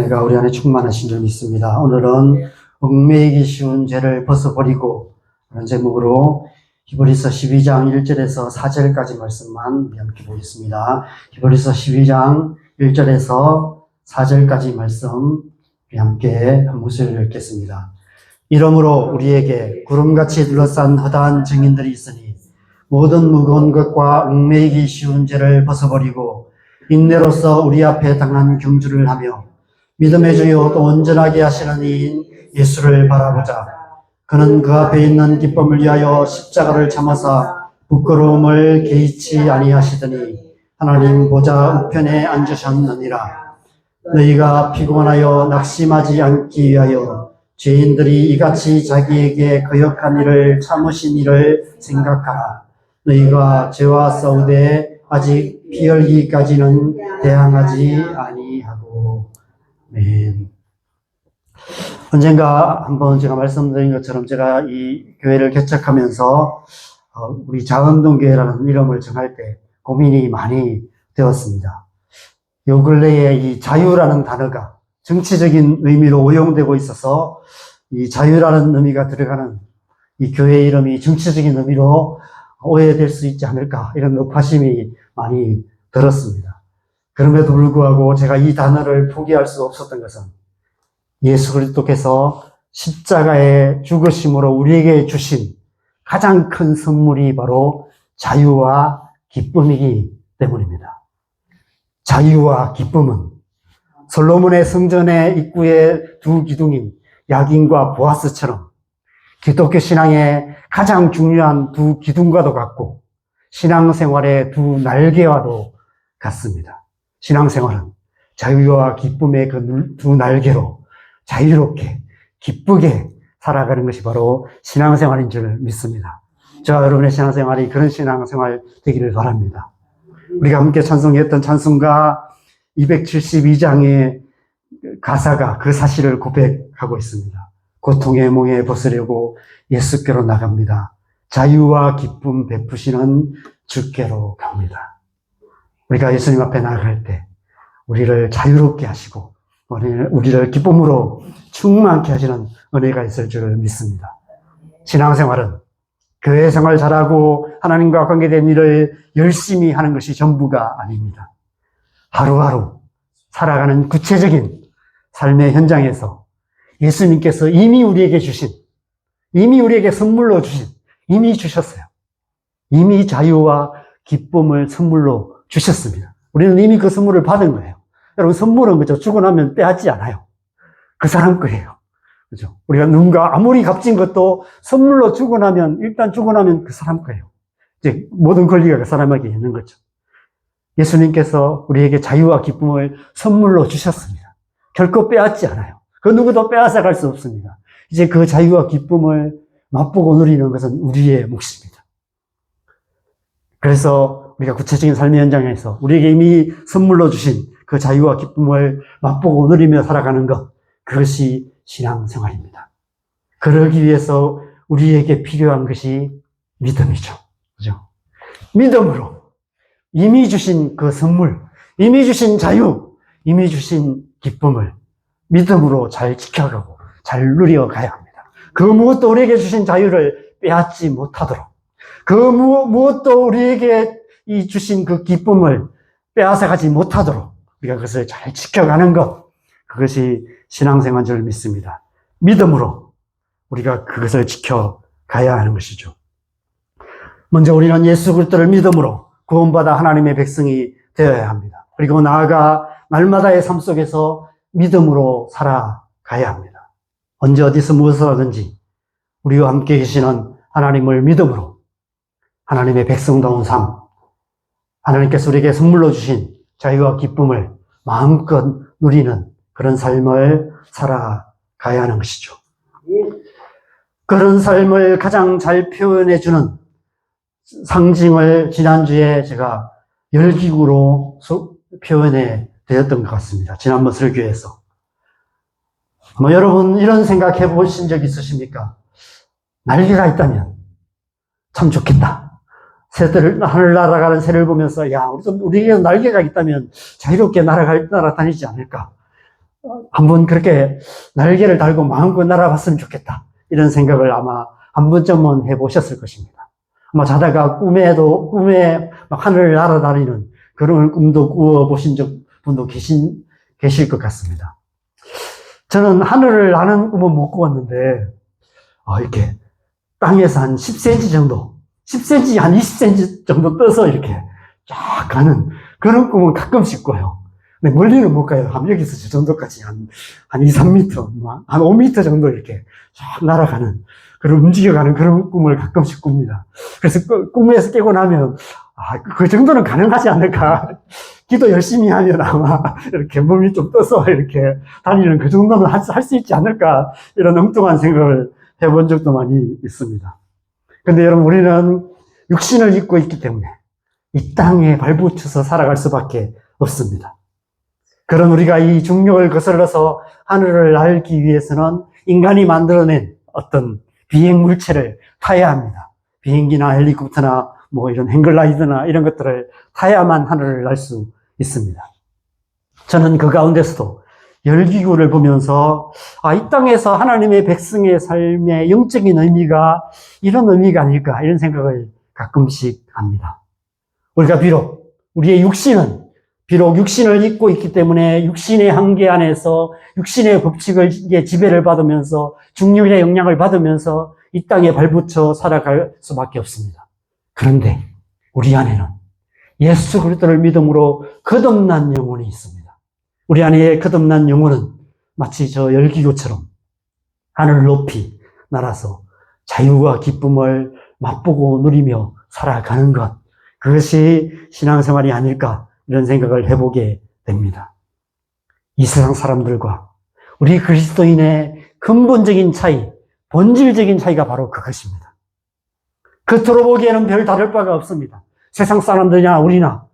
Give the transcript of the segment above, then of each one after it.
은혜가 우리 안에 충만하신 줄 믿습니다. 오늘은 얽매이기 쉬운 죄를 벗어버리고 라는 제목으로 히브리서 12장 1절에서 4절까지 말씀만 함께 보겠습니다. 히브리서 12장 1절에서 4절까지 말씀 함께 한 목소리를 읽겠습니다. 이러므로 우리에게 구름같이 둘러싼 허다한 증인들이 있으니 모든 무거운 것과 얽매이기 쉬운 죄를 벗어버리고 인내로서 우리 앞에 당한 경주를 하며 믿음의 주요 또 온전하게 하시는 이인 예수를 바라보자. 그는 그 앞에 있는 기쁨을 위하여 십자가를 참아사 부끄러움을 개의치 아니하시더니 하나님 보좌 우편에 앉으셨느니라. 너희가 피곤하여 낙심하지 않기 위하여 죄인들이 이같이 자기에게 거역한 일을 참으신 일을 생각하라. 너희가 죄와 싸우되 아직 피 흘리기까지는 대항하지 아니하고. 아멘. 언젠가 한번 제가 말씀드린 것처럼 제가 이 교회를 개척하면서 우리 자은동교회라는 이름을 정할 때 고민이 많이 되었습니다. 요 근래에 이 자유라는 단어가 정치적인 의미로 오용되고 있어서 이 자유라는 의미가 들어가는 이 교회 이름이 정치적인 의미로 오해될 수 있지 않을까 이런 높아심이 많이 들었습니다. 그럼에도 불구하고 제가 이 단어를 포기할 수 없었던 것은 예수 그리스도께서 십자가의 죽으심으로 우리에게 주신 가장 큰 선물이 바로 자유와 기쁨이기 때문입니다. 자유와 기쁨은 솔로몬의 성전의 입구의 두 기둥인 야긴과 보아스처럼 기독교 신앙의 가장 중요한 두 기둥과도 같고 신앙생활의 두 날개와도 같습니다. 신앙생활은 자유와 기쁨의 그 두 날개로 자유롭게 기쁘게 살아가는 것이 바로 신앙생활인 줄 믿습니다. 저와 여러분의 신앙생활이 그런 신앙생활 되기를 바랍니다. 우리가 함께 찬송했던 찬송가 272장의 가사가 그 사실을 고백하고 있습니다. 고통의 몽에 벗으려고 예수께로 나갑니다. 자유와 기쁨 베푸시는 주께로 갑니다. 우리가 예수님 앞에 나아갈 때 우리를 자유롭게 하시고 우리를 기쁨으로 충만케 하시는 은혜가 있을 줄 믿습니다. 신앙생활은 교회 생활 잘하고 하나님과 관계된 일을 열심히 하는 것이 전부가 아닙니다. 하루하루 살아가는 구체적인 삶의 현장에서 예수님께서 이미 우리에게 선물로 주신, 이미 주셨어요. 이미 자유와 기쁨을 선물로 주셨습니다. 우리는 이미 그 선물을 받은 거예요. 여러분, 선물은 그죠? 주고 나면 빼앗지 않아요. 그 사람 거예요. 그죠? 우리가 누군가 아무리 값진 것도 선물로 주고 나면 그 사람 거예요. 이제 모든 권리가 그 사람에게 있는 거죠. 예수님께서 우리에게 자유와 기쁨을 선물로 주셨습니다. 결코 빼앗지 않아요. 그 누구도 빼앗아 갈 수 없습니다. 이제 그 자유와 기쁨을 맛보고 누리는 것은 우리의 몫입니다. 그래서 우리가 구체적인 삶의 현장에서 우리에게 이미 선물로 주신 그 자유와 기쁨을 맛보고 누리며 살아가는 것, 그것이 신앙생활입니다. 그러기 위해서 우리에게 필요한 것이 믿음이죠. 그죠? 믿음으로 이미 주신 그 선물, 이미 주신 자유, 이미 주신 기쁨을 믿음으로 잘 지켜가고 잘 누려가야 합니다. 그 무엇도 우리에게 주신 자유를 빼앗지 못하도록, 그 무엇도 우리에게 주신 그 기쁨을 빼앗아가지 못하도록 우리가 그것을 잘 지켜가는 것, 그것이 신앙생활인 줄 믿습니다. 믿음으로 우리가 그것을 지켜가야 하는 것이죠. 먼저 우리는 예수 그리스도를 믿음으로 구원받아 하나님의 백성이 되어야 합니다. 그리고 나아가 날마다의 삶 속에서 믿음으로 살아가야 합니다. 언제 어디서 무엇을 하든지 우리와 함께 계시는 하나님을 믿음으로 하나님의 백성다운 삶, 하나님께서 우리에게 선물로 주신 자유와 기쁨을 마음껏 누리는 그런 삶을 살아가야 하는 것이죠. 그런 삶을 가장 잘 표현해주는 상징을 지난주에 제가 열기구로 표현해 드렸던 것 같습니다. 지난번 설교에서. 여러분 이런 생각해 보신 적 있으십니까? 날개가 있다면 참 좋겠다. 새들, 하늘 날아가는 새를 보면서, 야, 우리에게 날개가 있다면 자유롭게 날아다니지 않을까. 한번 그렇게 날개를 달고 마음껏 날아봤으면 좋겠다. 이런 생각을 아마 한 번쯤은 해보셨을 것입니다. 아마 자다가 꿈에 막 하늘을 날아다니는 그런 꿈도 꾸어보신 분도 계실 것 같습니다. 저는 하늘을 나는 꿈은 못 꾸었는데, 이렇게 땅에서 한 10cm 정도, 10cm, 한 20cm 정도 떠서 이렇게 쫙 가는 그런 꿈은 가끔씩 꿔요. 근데 멀리는 못 가요. 여기서 저 정도까지 한 2, 3m, 한 5m 정도 이렇게 쫙 날아가는, 그런 움직여가는 그런 꿈을 가끔씩 꿉니다. 그래서 꿈에서 깨고 나면, 그 정도는 가능하지 않을까. 기도 열심히 하면 아마 이렇게 몸이 좀 떠서 이렇게 다니는 그 정도는 할 수 있지 않을까. 이런 엉뚱한 생각을 해본 적도 많이 있습니다. 근데 여러분, 우리는 육신을 입고 있기 때문에 이 땅에 발붙여서 살아갈 수밖에 없습니다. 그런 우리가 이 중력을 거슬러서 하늘을 날기 위해서는 인간이 만들어낸 어떤 비행 물체를 타야 합니다. 비행기나 헬리콥터나 이런 행글라이더나 이런 것들을 타야만 하늘을 날 수 있습니다. 저는 그 가운데서도 열기구를 보면서 이 땅에서 하나님의 백성의 삶의 영적인 의미가 이런 의미가 아닐까 이런 생각을 가끔씩 합니다. 우리가 우리의 육신은 육신을 입고 있기 때문에 육신의 한계 안에서 육신의 법칙을 지배를 받으면서 중력의 영향을 받으면서 이 땅에 발붙여 살아갈 수밖에 없습니다. 그런데 우리 안에는 예수 그리스도를 믿음으로 거듭난 영혼이 있습니다. 우리 안에 거듭난 영혼은 마치 저 열기구처럼 하늘을 높이 날아서 자유와 기쁨을 맛보고 누리며 살아가는 것, 그것이 신앙생활이 아닐까 이런 생각을 해보게 됩니다. 이 세상 사람들과 우리 그리스도인의 근본적인 차이, 본질적인 차이가 바로 그것입니다. 겉으로 보기에는 별 다를 바가 없습니다. 세상 사람들이나 우리나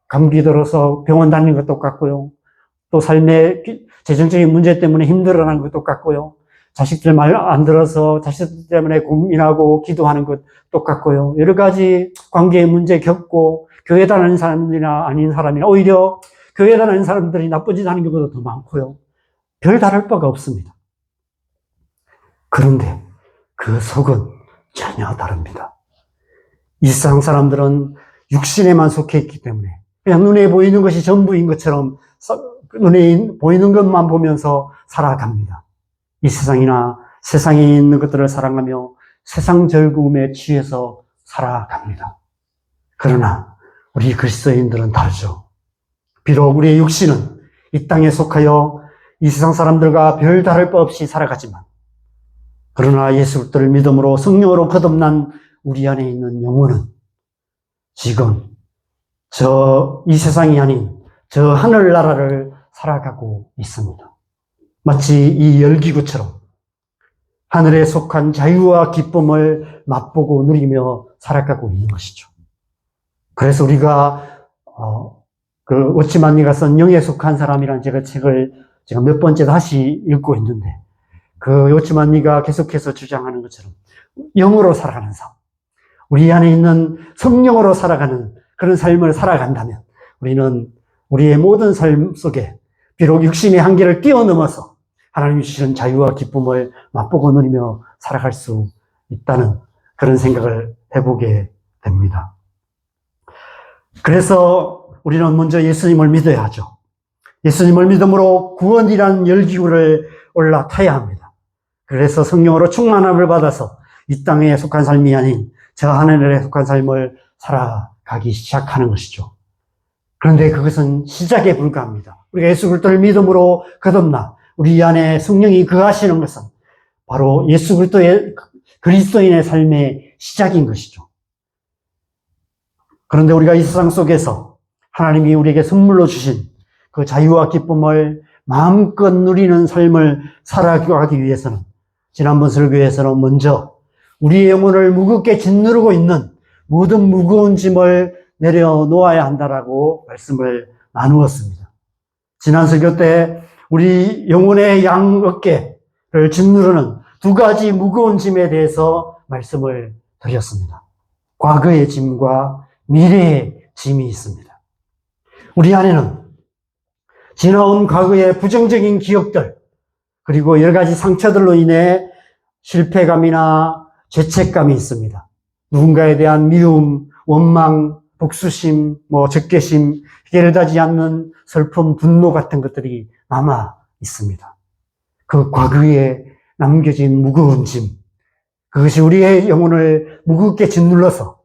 감기 들어서 병원 다니는 것도 똑같고요. 또 삶의 재정적인 문제 때문에 힘들어하는 것도 똑같고요. 자식들 말 안 들어서 자식들 때문에 고민하고 기도하는 것 똑같고요. 여러 가지 관계의 문제 겪고 교회 다니는 사람들이나 아닌 사람이나 오히려 교회 다니는 사람들이 나쁜 짓 하는 경우도 더 많고요. 별 다를 바가 없습니다. 그런데 그 속은 전혀 다릅니다. 이 세상 사람들은 육신에만 속해 있기 때문에 그냥 눈에 보이는 것이 전부인 것처럼 눈에 보이는 것만 보면서 살아갑니다. 이 세상이나 세상에 있는 것들을 사랑하며 세상 즐거움에 취해서 살아갑니다. 그러나 우리 그리스도인들은 다르죠. 비록 우리의 육신은 이 땅에 속하여 이 세상 사람들과 별 다를 바 없이 살아가지만 그러나 예수 그리스도를 믿음으로 성령으로 거듭난 우리 안에 있는 영혼은 지금 이 세상이 아닌 저 하늘나라를 살아가고 있습니다. 마치 이 열기구처럼 하늘에 속한 자유와 기쁨을 맛보고 누리며 살아가고 있는 것이죠. 그래서 우리가 오치만니가 쓴 영에 속한 사람이라는 책을 제가 몇 번째 다시 읽고 있는데 그 오치만니가 계속해서 주장하는 것처럼 영으로 살아가는 삶, 우리 안에 있는 성령으로 살아가는 그런 삶을 살아간다면 우리는 우리의 모든 삶 속에 비록 육신의 한계를 뛰어넘어서 하나님이 주시는 자유와 기쁨을 맛보고 누리며 살아갈 수 있다는 그런 생각을 해보게 됩니다. 그래서 우리는 먼저 예수님을 믿어야 하죠. 예수님을 믿음으로 구원이라는 열기구를 올라타야 합니다. 그래서 성령으로 충만함을 받아서 이 땅에 속한 삶이 아닌 저 하늘에 속한 삶을 살아가기 시작하는 것이죠. 그런데 그것은 시작에 불과합니다. 우리가 예수 그리스도를 믿음으로 거듭나 우리 안에 성령이 거하시는 것은 바로 예수 그리스도인의 삶의 시작인 것이죠. 그런데 우리가 이 세상 속에서 하나님이 우리에게 선물로 주신 그 자유와 기쁨을 마음껏 누리는 삶을 살아가기 위해서는 지난번 설교에서는 먼저 우리의 영혼을 무겁게 짓누르고 있는 모든 무거운 짐을 내려놓아야 한다라고 말씀을 나누었습니다. 지난 설교 때 우리 영혼의 양 어깨를 짓누르는 두 가지 무거운 짐에 대해서 말씀을 드렸습니다. 과거의 짐과 미래의 짐이 있습니다. 우리 안에는 지나온 과거의 부정적인 기억들, 그리고 여러 가지 상처들로 인해 실패감이나 죄책감이 있습니다. 누군가에 대한 미움, 원망, 복수심, 적개심, 해결되지 않는 슬픔, 분노 같은 것들이 남아 있습니다. 그 과거에 남겨진 무거운 짐, 그것이 우리의 영혼을 무겁게 짓눌러서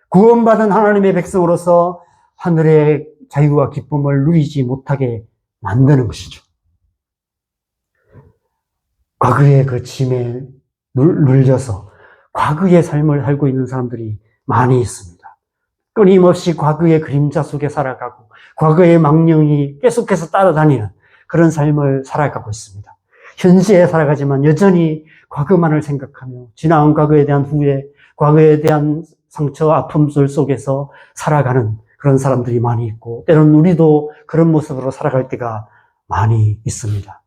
구원받은 하나님의 백성으로서 하늘의 자유와 기쁨을 누리지 못하게 만드는 것이죠. 과거의 그 짐에 눌려서 과거의 삶을 살고 있는 사람들이 많이 있습니다. 끊임없이 과거의 그림자 속에 살아가고 과거의 망령이 계속해서 따라다니는 그런 삶을 살아가고 있습니다. 현재에 살아가지만 여전히 과거만을 생각하며 지나온 과거에 대한 후회, 과거에 대한 상처, 아픔들 속에서 살아가는 그런 사람들이 많이 있고, 때로는 우리도 그런 모습으로 살아갈 때가 많이 있습니다.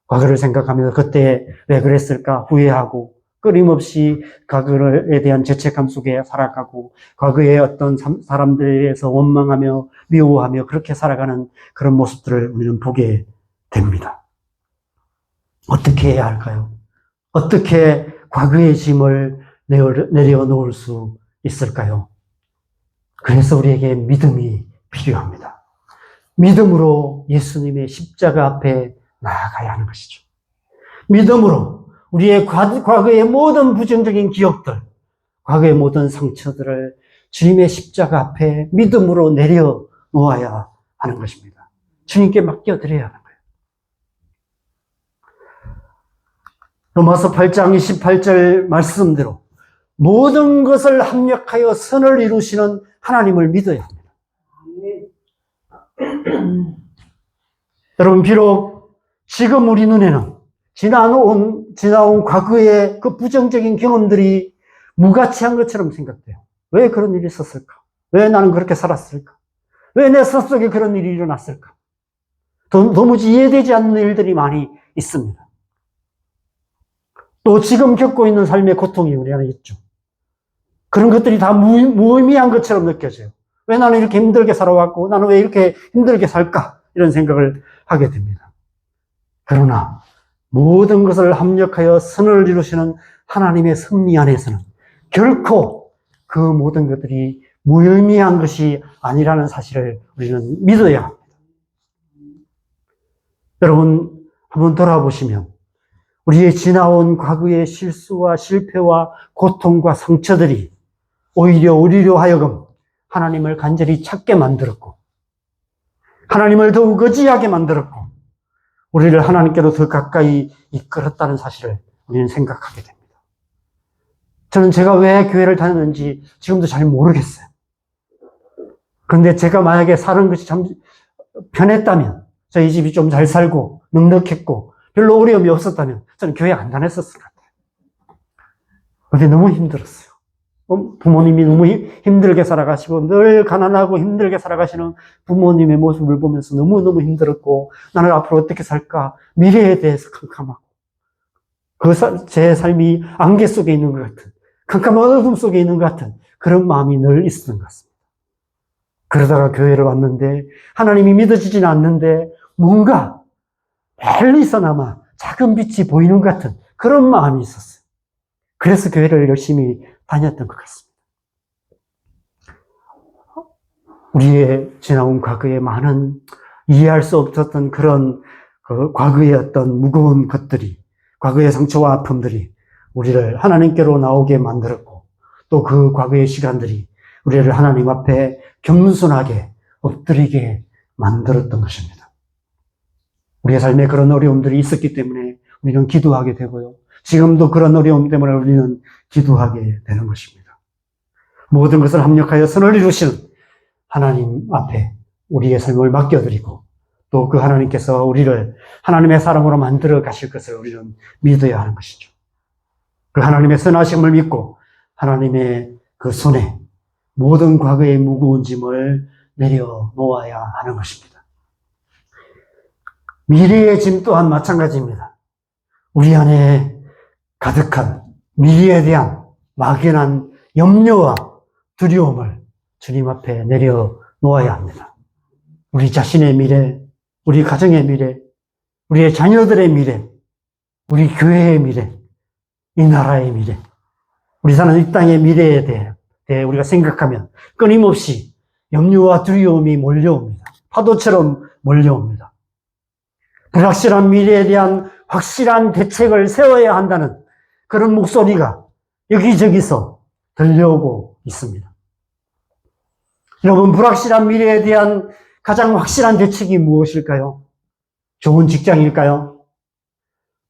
과거를 생각하면서 그때 왜 그랬을까 후회하고, 끊임없이 과거에 대한 죄책감 속에 살아가고, 과거의 어떤 사람들에 대해서 원망하며 미워하며 그렇게 살아가는 그런 모습들을 우리는 보게 됩니다. 어떻게 해야 할까요? 어떻게 과거의 짐을 내려놓을 수 있을까요? 그래서 우리에게 믿음이 필요합니다. 믿음으로 예수님의 십자가 앞에 나아가야 하는 것이죠. 믿음으로 우리의 과거의 모든 부정적인 기억들, 과거의 모든 상처들을 주님의 십자가 앞에 믿음으로 내려놓아야 하는 것입니다. 주님께 맡겨드려야 하는 거예요. 로마서 8장 28절 말씀대로 모든 것을 합력하여 선을 이루시는 하나님을 믿어야 합니다. 여러분, 비록 지금 우리 눈에는 지나온 과거의 그 부정적인 경험들이 무가치한 것처럼 생각돼요. 왜 그런 일이 있었을까? 왜 나는 그렇게 살았을까? 왜 내 삶속에 그런 일이 일어났을까? 도무지 이해되지 않는 일들이 많이 있습니다. 또 지금 겪고 있는 삶의 고통이 우리 안에 있죠. 그런 것들이 다 무의미한 것처럼 느껴져요. 왜 나는 이렇게 힘들게 살아왔고 나는 왜 이렇게 힘들게 살까? 이런 생각을 하게 됩니다. 그러나 모든 것을 합력하여 선을 이루시는 하나님의 섭리 안에서는 결코 그 모든 것들이 무의미한 것이 아니라는 사실을 우리는 믿어야 합니다. 여러분, 한번 돌아보시면 우리의 지나온 과거의 실수와 실패와 고통과 상처들이 오히려 우리로 하여금 하나님을 간절히 찾게 만들었고, 하나님을 더욱 의지하게 만들었고, 우리를 하나님께로 더 가까이 이끌었다는 사실을 우리는 생각하게 됩니다. 저는 제가 왜 교회를 다녔는지 지금도 잘 모르겠어요. 그런데 제가 만약에 사는 것이 참 편했다면, 저희 집이 좀 잘 살고 넉넉했고 별로 어려움이 없었다면 저는 교회 안 다녔었을 것 같아요. 근데 너무 힘들었어요. 부모님이 너무 힘들게 살아가시고 늘 가난하고 힘들게 살아가시는 부모님의 모습을 보면서 너무너무 힘들었고, 나는 앞으로 어떻게 살까? 미래에 대해서 캄캄하고, 제 삶이 안개 속에 있는 것 같은, 캄캄한 어둠 속에 있는 것 같은 그런 마음이 늘 있었던 것 같습니다. 그러다가 교회를 왔는데 하나님이 믿어지지는 않는데 뭔가 멀리서나마 작은 빛이 보이는 것 같은 그런 마음이 있었어요. 그래서 교회를 열심히 다녔던 것 같습니다. 우리의 지나온 과거의 많은 이해할 수 없었던 그런 과거의 어떤 무거운 것들이, 과거의 상처와 아픔들이 우리를 하나님께로 나오게 만들었고, 또 그 과거의 시간들이 우리를 하나님 앞에 겸손하게 엎드리게 만들었던 것입니다. 우리의 삶에 그런 어려움들이 있었기 때문에 우리는 기도하게 되고요. 지금도 그런 어려움 때문에 우리는 기도하게 되는 것입니다. 모든 것을 합력하여 선을 이루시는 하나님 앞에 우리의 삶을 맡겨드리고, 또 그 하나님께서 우리를 하나님의 사람으로 만들어 가실 것을 우리는 믿어야 하는 것이죠. 그 하나님의 선하심을 믿고 하나님의 그 손에 모든 과거의 무거운 짐을 내려놓아야 하는 것입니다. 미래의 짐 또한 마찬가지입니다. 우리 안에 가득한 미래에 대한 막연한 염려와 두려움을 주님 앞에 내려놓아야 합니다. 우리 자신의 미래, 우리 가정의 미래, 우리의 자녀들의 미래, 우리 교회의 미래, 이 나라의 미래, 우리 사는 이 땅의 미래에 대해 우리가 생각하면 끊임없이 염려와 두려움이 몰려옵니다. 파도처럼 몰려옵니다. 불확실한 미래에 대한 확실한 대책을 세워야 한다는 그런 목소리가 여기저기서 들려오고 있습니다. 여러분, 불확실한 미래에 대한 가장 확실한 대책이 무엇일까요? 좋은 직장일까요?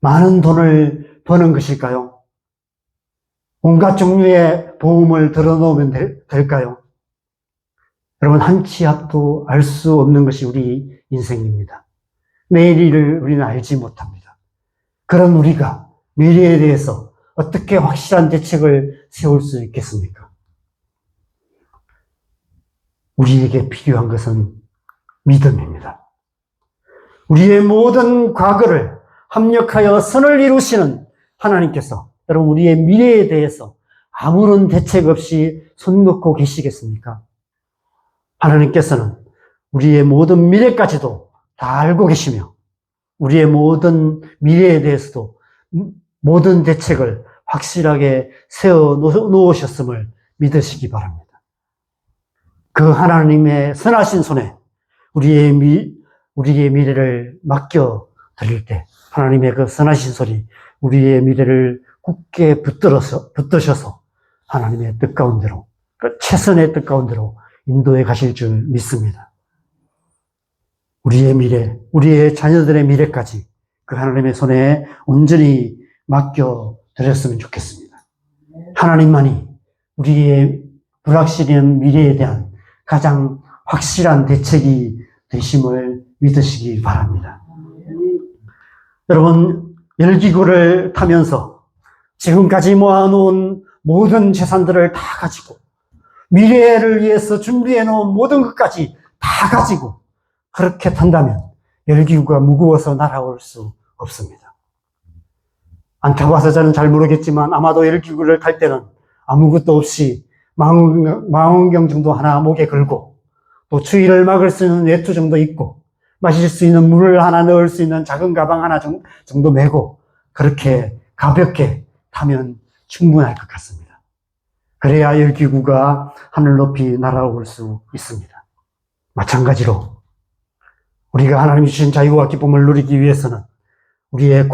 많은 돈을 버는 것일까요? 온갖 종류의 보험을 들어놓으면 될까요? 여러분, 한 치 앞도 알 수 없는 것이 우리 인생입니다. 내일을 우리는 알지 못합니다. 그런 우리가 미래에 대해서 어떻게 확실한 대책을 세울 수 있겠습니까? 우리에게 필요한 것은 믿음입니다. 우리의 모든 과거를 합력하여 선을 이루시는 하나님께서 여러분 우리의 미래에 대해서 아무런 대책 없이 손 놓고 계시겠습니까? 하나님께서는 우리의 모든 미래까지도 다 알고 계시며 우리의 모든 미래에 대해서도 모든 대책을 확실하게 세워 놓으셨음을 믿으시기 바랍니다. 그 하나님의 선하신 손에 우리의 미래를 맡겨 드릴 때 하나님의 그 선하신 손이 우리의 미래를 굳게 붙드셔서 하나님의 뜻 가운데로, 그 최선의 뜻 가운데로 인도해 가실 줄 믿습니다. 우리의 미래, 우리의 자녀들의 미래까지 그 하나님의 손에 온전히 맡겨 드렸으면 좋겠습니다. 하나님만이 우리의 불확실한 미래에 대한 가장 확실한 대책이 되심을 믿으시기 바랍니다. 여러분, 열기구를 타면서 지금까지 모아놓은 모든 재산들을 다 가지고 미래를 위해서 준비해 놓은 모든 것까지 다 가지고 그렇게 탄다면 열기구가 무거워서 날아올 수 없습니다. 안 타봐서 저는 잘 모르겠지만 아마도 열기구를 탈 때는 아무것도 없이 망원경 정도 하나 목에 걸고 또 추위를 막을 수 있는 외투 정도 입고 마실 수 있는 물을 하나 넣을 수 있는 작은 가방 하나 정도 메고 그렇게 가볍게 타면 충분할 것 같습니다. 그래야 열기구가 하늘 높이 날아올 수 있습니다. 마찬가지로 우리가 하나님이 주신 자유와 기쁨을 누리기 위해서는 우리의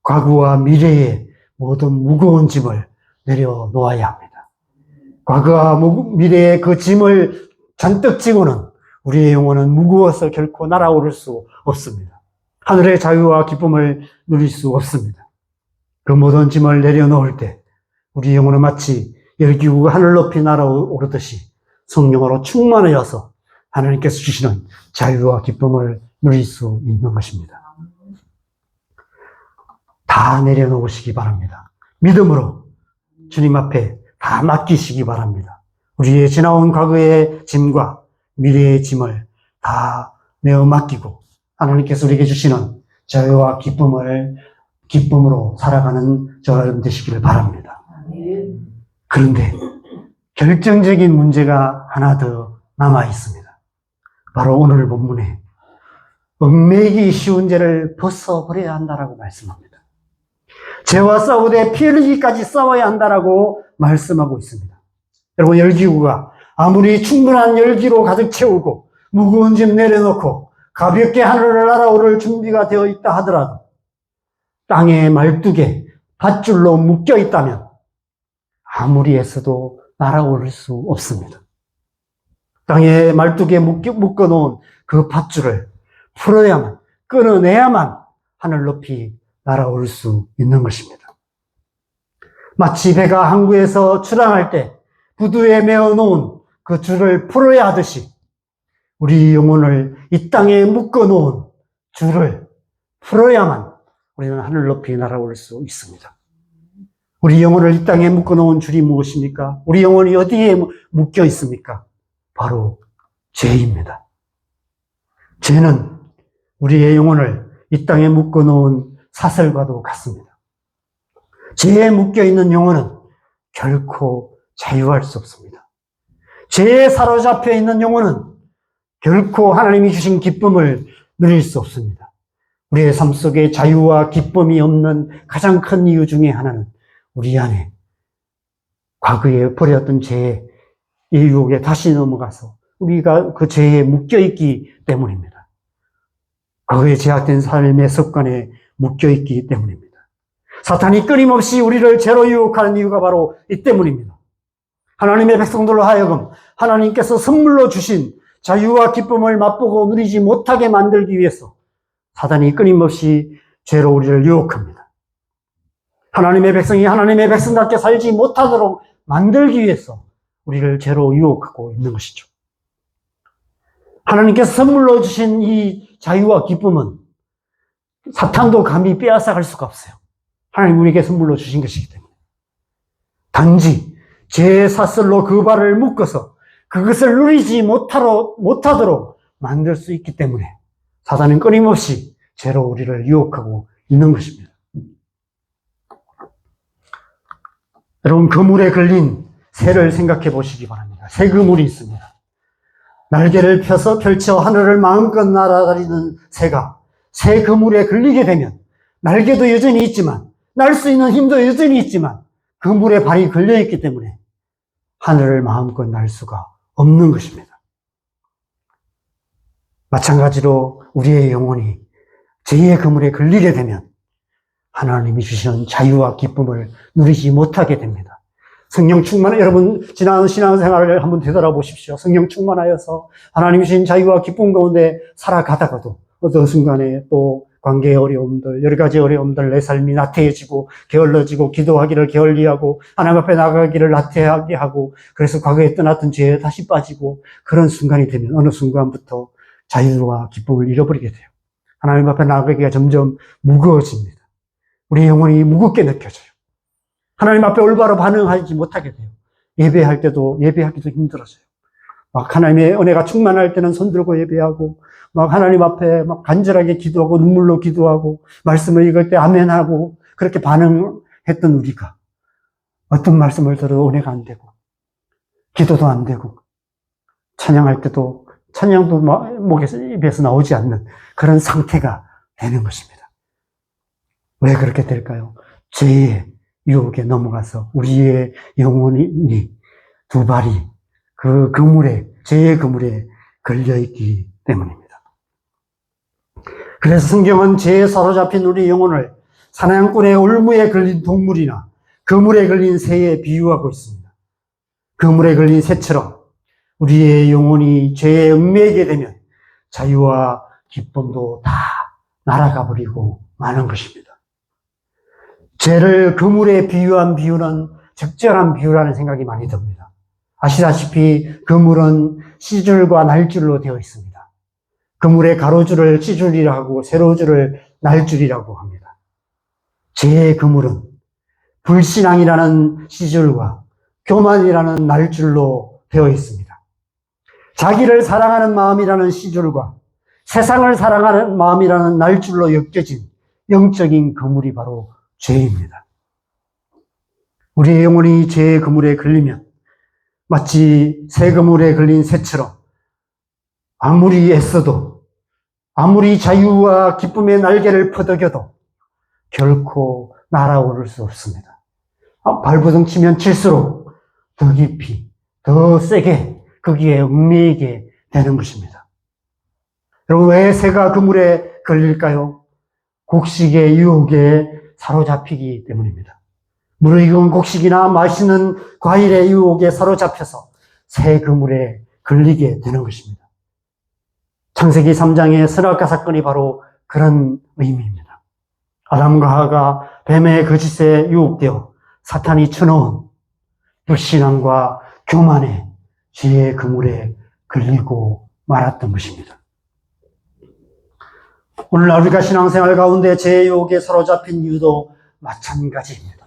과거와 미래의 모든 무거운 짐을 내려놓아야 합니다. 과거와 미래의 그 짐을 잔뜩 지고는 우리의 영혼은 무거워서 결코 날아오를 수 없습니다. 하늘의 자유와 기쁨을 누릴 수 없습니다. 그 모든 짐을 내려놓을 때 우리 영혼은 마치 열기구가 하늘 높이 날아오르듯이 성령으로 충만하여서 하나님께서 주시는 자유와 기쁨을 누릴 수 있는 것입니다. 다 내려놓으시기 바랍니다. 믿음으로 주님 앞에 다 맡기시기 바랍니다. 우리의 지나온 과거의 짐과 미래의 짐을 다 내어 맡기고 하나님께서 우리에게 주시는 자유와 기쁨으로 살아가는 저와 여러분 되시기를 바랍니다. 그런데 결정적인 문제가 하나 더 남아 있습니다. 바로 오늘 본문에 얽매이기 쉬운 죄를 벗어버려야 한다라고 말씀합니다. 죄와 싸우되 피 흘리기까지 싸워야 한다라고 말씀하고 있습니다. 여러분, 열기구가 아무리 충분한 열기로 가득 채우고 무거운 짐 내려놓고 가볍게 하늘을 날아오를 준비가 되어 있다 하더라도 땅에 말뚝에 밧줄로 묶여 있다면 아무리 애써도 날아오를 수 없습니다. 땅에 말뚝에 묶어놓은 그 밧줄을 풀어야만, 끊어내야만 하늘 높이 날아올 수 있는 것입니다. 마치 배가 항구에서 출항할 때 부두에 메어놓은 그 줄을 풀어야 하듯이 우리 영혼을 이 땅에 묶어놓은 줄을 풀어야만 우리는 하늘 높이 날아올 수 있습니다. 우리 영혼을 이 땅에 묶어놓은 줄이 무엇입니까? 우리 영혼이 어디에 묶여 있습니까? 바로 죄입니다. 죄는 우리의 영혼을 이 땅에 묶어놓은 사슬과도 같습니다. 죄에 묶여있는 영혼은 결코 자유할 수 없습니다. 죄에 사로잡혀 있는 영혼은 결코 하나님이 주신 기쁨을 누릴 수 없습니다. 우리의 삶 속에 자유와 기쁨이 없는 가장 큰 이유 중에 하나는 우리 안에 과거에 버렸던 죄의 유혹에 다시 넘어가서 우리가 그 죄에 묶여있기 때문입니다. 과거에 제약된 삶의 습관에 묶여있기 때문입니다. 사탄이 끊임없이 우리를 죄로 유혹하는 이유가 바로 이 때문입니다. 하나님의 백성들로 하여금 하나님께서 선물로 주신 자유와 기쁨을 맛보고 누리지 못하게 만들기 위해서 사탄이 끊임없이 죄로 우리를 유혹합니다. 하나님의 백성이 하나님의 백성답게 살지 못하도록 만들기 위해서 우리를 죄로 유혹하고 있는 것이죠. 하나님께서 선물로 주신 이 자유와 기쁨은 사탄도 감히 빼앗아갈 수가 없어요. 하나님 우리에게 선물로 주신 것이기 때문에. 단지 죄의 사슬로 그 발을 묶어서 그것을 누리지 못하도록 만들 수 있기 때문에 사단은 끊임없이 죄로 우리를 유혹하고 있는 것입니다. 여러분, 그물에 걸린 새를 생각해 보시기 바랍니다. 새 그물이 있습니다. 날개를 펼쳐 하늘을 마음껏 날아다니는 새가 새 그물에 걸리게 되면 날개도 여전히 있지만 날 수 있는 힘도 여전히 있지만 그물에 발이 걸려있기 때문에 하늘을 마음껏 날 수가 없는 것입니다. 마찬가지로 우리의 영혼이 죄의 그물에 걸리게 되면 하나님이 주시는 자유와 기쁨을 누리지 못하게 됩니다. 성령 충만, 여러분 지난 신앙생활을 한번 되돌아보십시오. 성령 충만하여서 하나님이 주신 자유와 기쁨 가운데 살아가다가도 어떤 순간에 또 관계의 어려움들, 여러 가지 어려움들, 내 삶이 나태해지고 게을러지고 기도하기를 게을리하고 하나님 앞에 나가기를 나태하게 하고 그래서 과거에 떠났던 죄에 다시 빠지고 그런 순간이 되면 어느 순간부터 자유와 기쁨을 잃어버리게 돼요. 하나님 앞에 나가기가 점점 무거워집니다. 우리 영혼이 무겁게 느껴져요. 하나님 앞에 올바로 반응하지 못하게 돼요. 예배할 때도 예배하기도 힘들어져요. 막 하나님의 은혜가 충만할 때는 손들고 예배하고 막 하나님 앞에 막 간절하게 기도하고 눈물로 기도하고 말씀을 읽을 때 아멘하고 그렇게 반응했던 우리가 어떤 말씀을 들어도 은혜가 안 되고 기도도 안 되고 찬양할 때도 찬양도 목에서 입에서 나오지 않는 그런 상태가 되는 것입니다. 왜 그렇게 될까요? 죄의 유혹에 넘어가서 우리의 영혼이 두 발이 그 그물에, 죄의 그물에 걸려있기 때문입니다. 그래서 성경은 죄에 사로잡힌 우리 영혼을 사냥꾼의 올무에 걸린 동물이나 그물에 걸린 새에 비유하고 있습니다. 그물에 걸린 새처럼 우리의 영혼이 죄에 얽매이게 되면 자유와 기쁨도 다 날아가 버리고 마는 것입니다. 죄를 그물에 비유한 비유는 적절한 비유라는 생각이 많이 듭니다. 아시다시피 그물은 씨줄과 날줄로 되어 있습니다. 그물의 가로줄을 씨줄이라고 하고 세로줄을 날줄이라고 합니다. 죄의 그물은 불신앙이라는 씨줄과 교만이라는 날줄로 되어 있습니다. 자기를 사랑하는 마음이라는 씨줄과 세상을 사랑하는 마음이라는 날줄로 엮여진 영적인 그물이 바로 죄입니다. 우리의 영혼이 죄의 그물에 걸리면 마치 새 그물에 걸린 새처럼 아무리 애써도 아무리 자유와 기쁨의 날개를 퍼덕여도 결코 날아오를 수 없습니다. 발버둥 치면 칠수록 더 깊이, 더 세게 거기에 얽매이게 되는 것입니다. 여러분, 왜 새가 그물에 걸릴까요? 곡식의 유혹에 사로잡히기 때문입니다. 무르익은 곡식이나 맛있는 과일의 유혹에 사로잡혀서 새 그물에 걸리게 되는 것입니다. 창세기 3장의 선악과 사건이 바로 그런 의미입니다. 아담과 하와가 뱀의 거짓에 유혹되어 사탄이 쳐넣은 불신앙과 교만의 죄의 그물에 걸리고 말았던 것입니다. 오늘날 우리가 신앙생활 가운데 죄의 유혹에 사로잡힌 이유도 마찬가지입니다.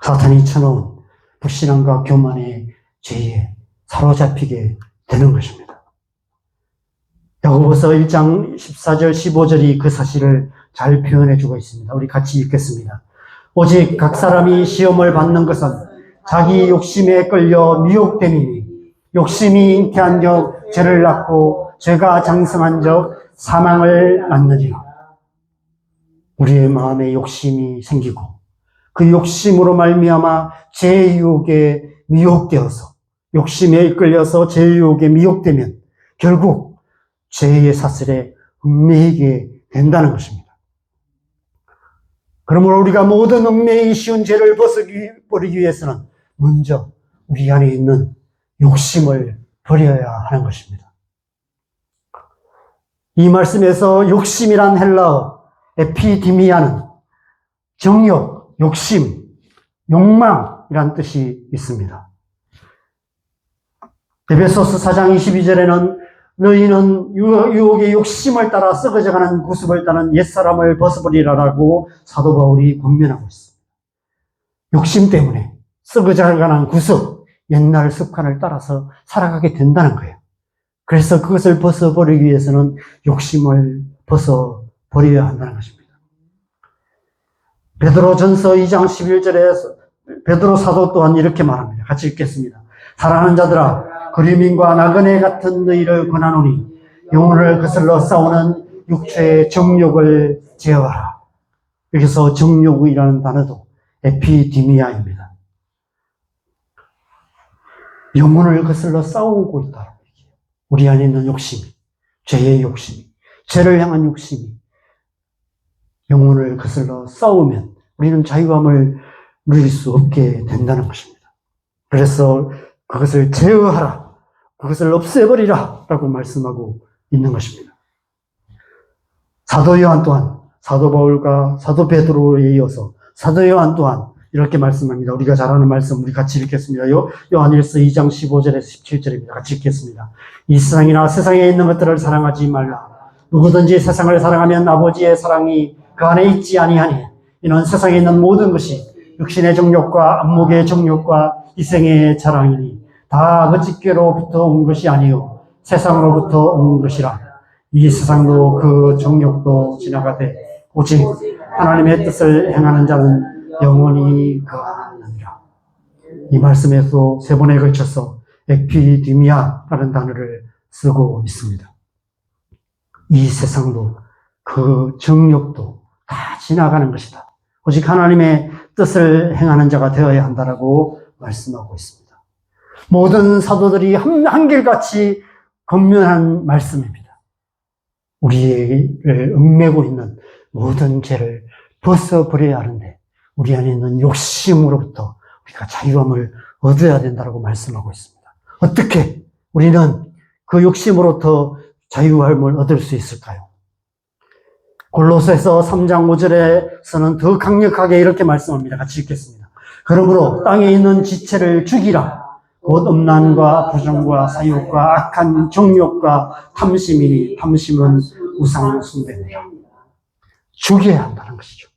사탄이 쳐넣은 불신앙과 교만의 죄에 사로잡히게 되는 것입니다. 야고보서 1장 14절 15절이 그 사실을 잘 표현해 주고 있습니다. 우리 같이 읽겠습니다. 오직 각 사람이 시험을 받는 것은 자기 욕심에 끌려 미혹됨이니 욕심이 잉태한 적 죄를 낳고 죄가 장성한 적 사망을 낳느니라. 우리의 마음에 욕심이 생기고 그 욕심으로 말미암아 제 유혹에 미혹되어서 욕심에 이끌려서 제 유혹에 미혹되면 결국 죄의 사슬에 얽매이게 된다는 것입니다. 그러므로 우리가 모든 얽매이기 쉬운 죄를 벗어버리기 위해서는 먼저 우리 안에 있는 욕심을 버려야 하는 것입니다. 이 말씀에서 욕심이란 헬라어 에피디미아는 정욕, 욕심, 욕망이란 뜻이 있습니다. 에베소서 4장 22절에는 너희는 유혹의 욕심을 따라 썩어져가는 구습을 따는 옛사람을 벗어버리라라고 사도 바울이 권면하고 있습니다. 욕심 때문에 썩어져가는 구습, 옛날 습관을 따라서 살아가게 된다는 거예요. 그래서 그것을 벗어버리기 위해서는 욕심을 벗어버려야 한다는 것입니다. 베드로전서 2장 11절에 베드로 사도 또한 이렇게 말합니다. 같이 읽겠습니다. 사랑하는 자들아, 그리움과 나그네 같은 너희를 권하노니 영혼을 거슬러 싸우는 육체의 정욕을 제어하라. 여기서 정욕이라는 단어도 에피디미아입니다. 영혼을 거슬러 싸우고 있다고 얘기해요. 우리 안에 있는 욕심이, 죄의 욕심이, 죄를 향한 욕심이 영혼을 거슬러 싸우면 우리는 자유함을 누릴 수 없게 된다는 것입니다. 그래서 그것을 제어하라, 그것을 없애버리라 라고 말씀하고 있는 것입니다. 사도 요한 또한 사도 바울과 사도 베드로에 이어서 사도 요한 또한 이렇게 말씀합니다. 우리가 잘 아는 말씀 우리 같이 읽겠습니다. 요한일서 2장 15절에서 17절입니다. 같이 읽겠습니다. 이 세상이나 세상에 있는 것들을 사랑하지 말라. 누구든지 세상을 사랑하면 아버지의 사랑이 그 안에 있지 아니하니 이는 세상에 있는 모든 것이 육신의 정욕과 안목의 정욕과 이생의 자랑이니 다 아버지께로부터 온 것이 아니요 세상으로부터 온 것이라. 이 세상도 그 정욕도 지나가되 오직 하나님의 뜻을 행하는 자는 영원히 거하느니라. 이 말씀에서 세 번에 걸쳐서 에피디미아라는 단어를 쓰고 있습니다. 이 세상도 그 정욕도 다 지나가는 것이다. 오직 하나님의 뜻을 행하는 자가 되어야 한다라고 말씀하고 있습니다. 모든 사도들이 한결같이 권면한 말씀입니다. 우리를 얽매고 있는 모든 죄를 벗어버려야 하는데 우리 안에 있는 욕심으로부터 우리가 자유함을 얻어야 된다고 말씀하고 있습니다. 어떻게 우리는 그 욕심으로부터 자유함을 얻을 수 있을까요? 골로새서 3장 5절에서는 더 강력하게 이렇게 말씀합니다. 같이 읽겠습니다. 그러므로 땅에 있는 지체를 죽이라. 곧 음란과 부정과 사욕과 악한 정욕과 탐심이니 탐심은 우상 숭배니라. 죽여야 한다는 것이죠.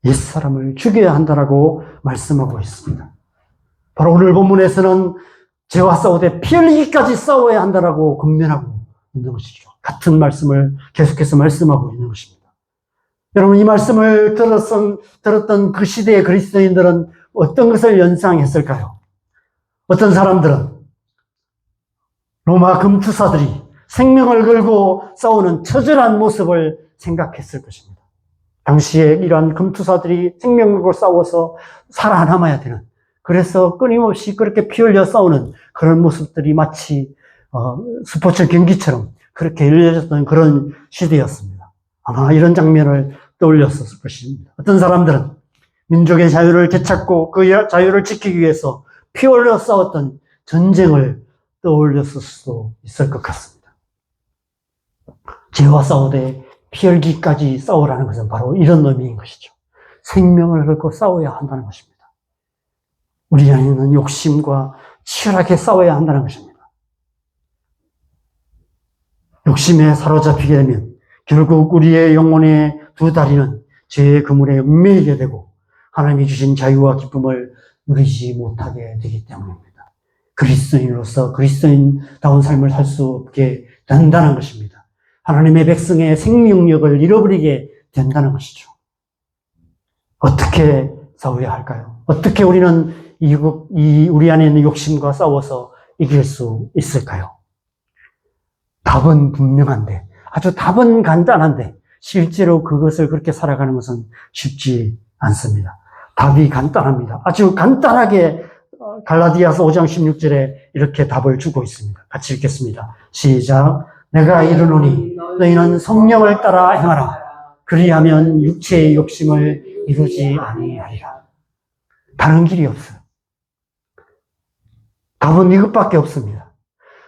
옛사람을 죽여야 한다라고 말씀하고 있습니다. 바로 오늘 본문에서는 죄와 싸우되 피 흘리기까지 싸워야 한다라고 권면하고 있는 것이죠. 같은 말씀을 계속해서 말씀하고 있는 것입니다. 여러분, 이 말씀을 들었던 그 시대의 그리스도인들은 어떤 것을 연상했을까요? 어떤 사람들은 로마 금투사들이 생명을 걸고 싸우는 처절한 모습을 생각했을 것입니다. 당시에 이러한 금투사들이 생명을 걸고 싸워서 살아남아야 되는, 그래서 끊임없이 그렇게 피 흘려 싸우는 그런 모습들이 마치 스포츠 경기처럼 그렇게 열려졌던 그런 시대였습니다. 아마 이런 장면을 떠올렸을 것입니다. 어떤 사람들은 민족의 자유를 되찾고 그 자유를 지키기 위해서 피 흘려 싸웠던 전쟁을 떠올렸을 수도 있을 것 같습니다. 죄와 싸우되 피 흘기까지 싸우라는 것은 바로 이런 의미인 것이죠. 생명을 걸고 싸워야 한다는 것입니다. 우리 안에 있는 욕심과 치열하게 싸워야 한다는 것입니다. 욕심에 사로잡히게 되면 결국 우리의 영혼의 두 다리는 죄의 그물에 얽매이게 되고 하나님이 주신 자유와 기쁨을 누리지 못하게 되기 때문입니다. 그리스도인으로서 그리스도인다운 삶을 살 수 없게 된다는 것입니다. 하나님의 백성의 생명력을 잃어버리게 된다는 것이죠. 어떻게 싸워야 할까요? 어떻게 우리는 우리 안에 있는 욕심과 싸워서 이길 수 있을까요? 답은 분명한데 아주 답은 간단한데 실제로 그것을 그렇게 살아가는 것은 쉽지 않습니다. 답이 간단합니다. 아주 간단하게 갈라디아서 5장 16절에 이렇게 답을 주고 있습니다. 같이 읽겠습니다. 시작. 내가 이르노니 너희는 성령을 따라 행하라. 그리하면 육체의 욕심을 이루지 아니하리라. 다른 길이 없어요. 답은 이것밖에 없습니다.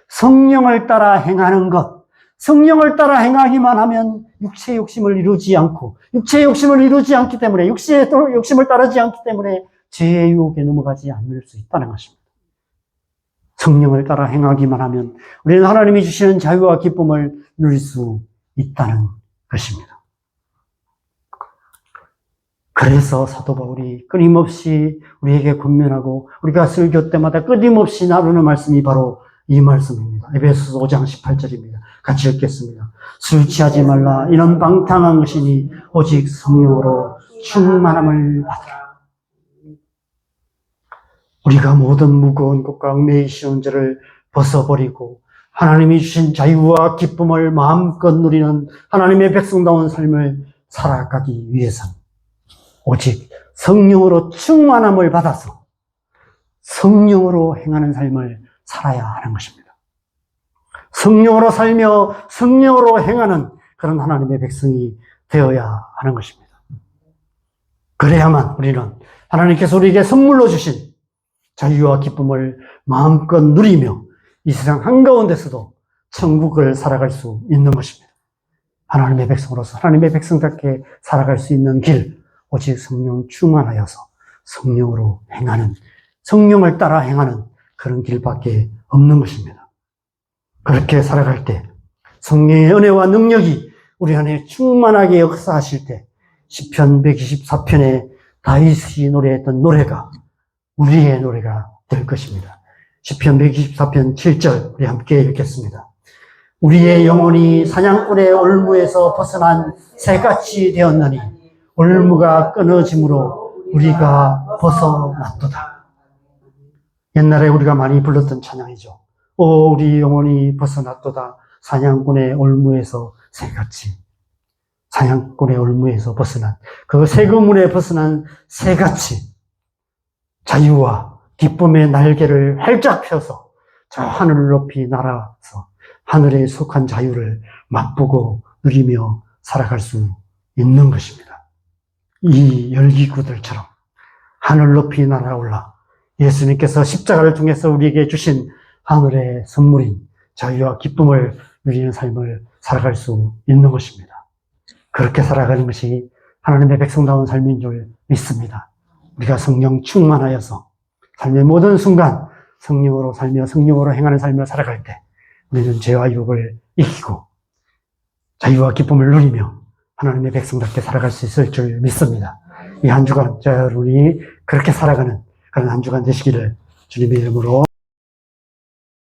성령을 따라 행하는 것, 성령을 따라 행하기만 하면 육체의 욕심을 이루지 않고, 육체의 욕심을 이루지 않기 때문에, 육체의 욕심을 따르지 않기 때문에 죄의 유혹에 넘어가지 않을 수 있다는 것입니다. 성령을 따라 행하기만 하면 우리는 하나님이 주시는 자유와 기쁨을 누릴 수 있다는 것입니다. 그래서 사도 바울이 끊임없이 우리에게 권면하고 우리가 설교 때마다 끊임없이 나누는 말씀이 바로 이 말씀입니다. 에베소서 5장 18절입니다. 같이 읽겠습니다. 술 취하지 말라. 이는 방탕한 것이니 오직 성령으로 충만함을 받으라. 우리가 모든 무거운 것과 얽매이 쉬운 죄를 벗어버리고 하나님이 주신 자유와 기쁨을 마음껏 누리는 하나님의 백성다운 삶을 살아가기 위해서는 오직 성령으로 충만함을 받아서 성령으로 행하는 삶을 살아야 하는 것입니다. 성령으로 살며 성령으로 행하는 그런 하나님의 백성이 되어야 하는 것입니다. 그래야만 우리는 하나님께서 우리에게 선물로 주신 자유와 기쁨을 마음껏 누리며 이 세상 한가운데서도 천국을 살아갈 수 있는 것입니다. 하나님의 백성으로서 하나님의 백성답게 살아갈 수 있는 길, 오직 성령 충만하여서 성령으로 행하는, 성령을 따라 행하는 그런 길밖에 없는 것입니다. 그렇게 살아갈 때 성령의 은혜와 능력이 우리 안에 충만하게 역사하실 때 시편 124편에 다윗이 노래했던 노래가 우리의 노래가 될 것입니다. 시편 124편 7절 우리 함께 읽겠습니다. 우리의 영혼이 사냥꾼의 올무에서 벗어난 새같이 되었느니 올무가 끊어짐으로 우리가 벗어났도다. 옛날에 우리가 많이 불렀던 찬양이죠. 오 우리 영혼이 벗어났도다. 사냥꾼의 올무에서 새같이. 사냥꾼의 올무에서 벗어난 그 세그물에 벗어난 새같이 자유와 기쁨의 날개를 활짝 펴서 저 하늘을 높이 날아서 하늘에 속한 자유를 맛보고 누리며 살아갈 수 있는 것입니다. 이 열기구들처럼 하늘 높이 날아올라 예수님께서 십자가를 통해서 우리에게 주신 하늘의 선물인 자유와 기쁨을 누리는 삶을 살아갈 수 있는 것입니다. 그렇게 살아가는 것이 하나님의 백성다운 삶인 줄 믿습니다. 우리가 성령 충만하여서 삶의 모든 순간 성령으로 살며 성령으로 행하는 삶을 살아갈 때 우리는 죄와 유혹을 이기고 자유와 기쁨을 누리며 하나님의 백성답게 살아갈 수 있을 줄 믿습니다. 이 한 주간 여러분이 그렇게 살아가는 그런 한 주간 되시기를 주님의 이름으로